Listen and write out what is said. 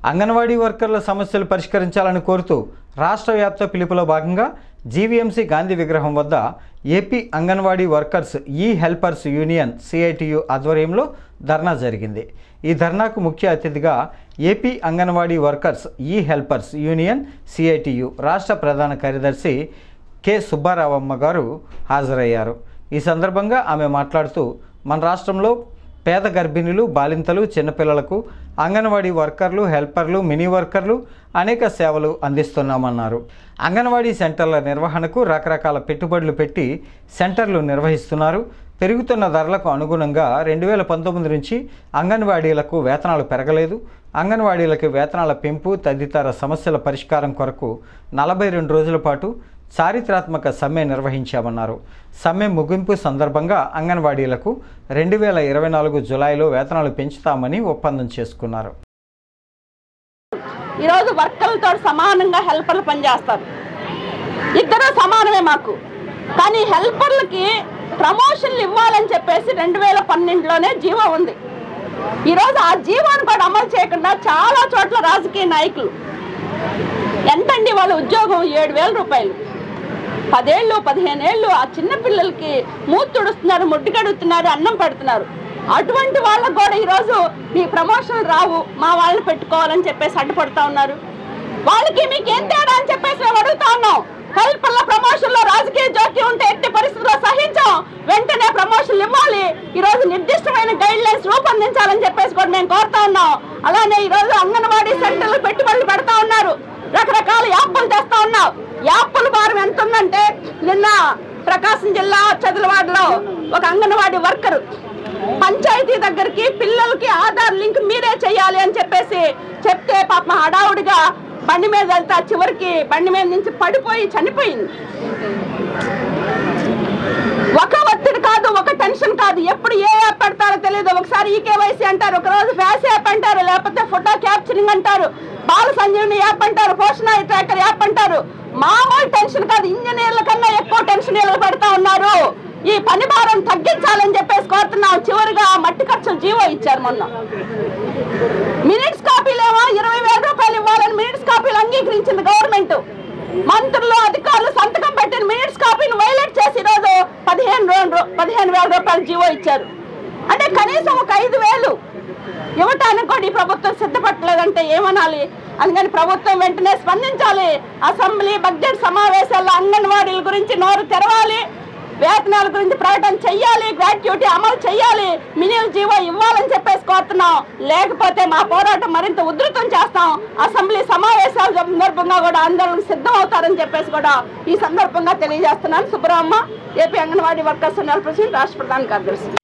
అంగన్వాడీ వర్కర్ల సమస్యలు పరిష్కరించాలని కోరుతూ రాష్ట్ర వ్యాప్త పిలుపులో భాగంగా జీవీఎంసీ గాంధీ విగ్రహం వద్ద ఏపీ అంగన్వాడీ వర్కర్స్ ఈ హెల్పర్స్ యూనియన్ సిఐటియు ఆధ్వర్యంలో ధర్నా జరిగింది। ఈ ధర్నాకు ముఖ్య అతిథిగా ఏపీ అంగన్వాడీ వర్కర్స్ ఈ హెల్పర్స్ యూనియన్ సిఐటియు రాష్ట్ర ప్రధాన కార్యదర్శి కె సుబ్బారావమ్మ గారు హాజరయ్యారు। ఈ సందర్భంగా ఆమె మాట్లాడుతూ మన రాష్ట్రంలో పేద గర్భిణులు, బాలింతలు, చిన్నపిల్లలకు అంగన్వాడీ వర్కర్లు, హెల్పర్లు, మినీ వర్కర్లు అనేక సేవలు అందిస్తున్నామన్నారు। అంగన్వాడీ సెంటర్ల నిర్వహణకు రకరకాల పెట్టుబడులు పెట్టి సెంటర్లు నిర్వహిస్తున్నారు। పెరుగుతున్న ధరలకు అనుగుణంగా 2019 నుంచి అంగన్వాడీలకు వేతనాలు పెరగలేదు। అంగన్వాడీలకు వేతనాల పెంపు తదితర సమస్యల పరిష్కారం కొరకు 42 రోజుల పాటు చారిత్రాత్మక సమ్మె నిర్వహించామన్నారు। సమ్మె ముగింపు సందర్భంగా అంగన్వాడీలకు 2024 జూలైలో వేతనాలు పెంచుతామని ఒప్పందం చేసుకున్నారు। ఈరోజు వర్కర్లతో సమానంగా హెల్పర్లు పనిచేస్తారు, ఇద్దరు సమానమే మాకు। కానీ హెల్పర్లకి ప్రమోషన్లు ఇవ్వాలని చెప్పేసి 2012లోనే జీవో ఉంది। ఈరోజు ఆ జీవోను కూడా అమలు చేయకుండా చాలా చోట్ల రాజకీయ నాయకులు ఎంతండి వాళ్ళ ఉద్యోగం 7,000 రూపాయలు, 10 ఏళ్ళు 15 ఏళ్ళు ఆ చిన్నపిల్లలకి మూతి తుడుస్తున్నారు, ముడ్డి కడుగుతున్నారు, అన్నం పెడుతున్నారు। అటువంటి వాళ్ళకు కూడా ఈరోజు మీ ప్రమోషన్ రావు, మా వాళ్ళని పెట్టుకోవాలని చెప్పేసి అడ్డుపడుతూ ఉన్నారు। వాళ్ళకి మీకేం తేడా అని చెప్పేసి మేము అడుగుతా ఉన్నాం। హెల్పర్ల ప్రమోషన్లో రాజకీయ జోక్యం ఉంటే ఎట్టి పరిస్థితుల్లో సహించాం, వెంటనే ప్రమోషన్లు ఇవ్వాలి, ఈరోజు నిర్దిష్టమైన గైడ్ లైన్స్ రూపొందించాలని చెప్పేసి కూడా మేము కోరుతా ఉన్నాం। అలానే ఈరోజు అంగన్వాడీ సెంటర్లు పెట్టుబడులు పెడతా ఉన్నారు, రకరకాల యాప్లు తెస్తా ఉన్నాం। యాప్ల భారం ఎంత ఉందంటే నిన్న ప్రకాశం జిల్లా చదలవాడలో ఒక అంగన్వాడీ వర్కరు పంచాయతీ దగ్గరికి పిల్లలకి ఆధార్ లింక్ మీరే చేయాలి అని చెప్పేసి చెప్తే పాపం హడావుడిగా బండి మీద వెళ్తా చివరికి బండి మీద నుంచి పడిపోయి చనిపోయింది। ఒక ఒత్తిడి కాదు, ఒక టెన్షన్ కాదు, ఎప్పుడు ఏ యాప్ పెడతారో తెలియదు। ఒకసారి ఈకేవైసీ అంటారు, ఒకరోజు ఫ్యాస్ యాప్ అంటారు, లేకపోతే ఫోటో క్యాప్చరింగ్ అంటారు, బాల సంజీవని యాప్ అంటారు, పోషణ ట్రాకర్ యాప్ అంటారు। మామూలు టెన్షన్ కాదు, ఇంజనీర్ల కన్నా ఎక్కువ టెన్షన్ పెడతా ఉన్నారు। ఈ పని భారం తగ్గించాలని చెప్పేసి కోరుతున్నాం। చివరిగా మట్టి ఖర్చులు జీవో ఇచ్చారు మొన్న। మినిట్స్ కాపీలేమో 20,000 రూపాయలు ఇవ్వాలని మినిట్స్ కాపీలు అంగీకరించింది గవర్నమెంట్। మంత్రులు, అధికారులు సంతకం పెట్టిన మినిట్స్ కాపీని వైలేట్ చేసి ఈరోజు 15,000 రూపాయలు జీవో ఇచ్చారు। అంటే కనీసం ఒక 5,000 ఇవ్వటానికి కూడా ఈ ప్రభుత్వం సిద్ధపట్టలేదంటే ఏమనాలి? అందుకని ప్రభుత్వం వెంటనే స్పందించాలి। అసెంబ్లీ బడ్జెట్ సమావేశాల్లో అంగన్వాడీల గురించి నోరు తెరవాలి, వేతనాల గురించి ప్రకటన చెయ్యాలి, గ్రాట్యుటీ అమలు చెయ్యాలి, మినిమం జీవో ఇవ్వాలని చెప్పేసి కోరుతున్నాం। లేకపోతే మా పోరాటం మరింత ఉధృతం చేస్తాం। అసెంబ్లీ సమావేశాల సందర్భంగా కూడా ఆందోళనకు సిద్ధం అవుతారని చెప్పేసి కూడా ఈ సందర్భంగా తెలియజేస్తున్నాను। Subrahma, AP anganwadi workers president, రాష్ట్ర ప్రధాన కార్యదర్శి।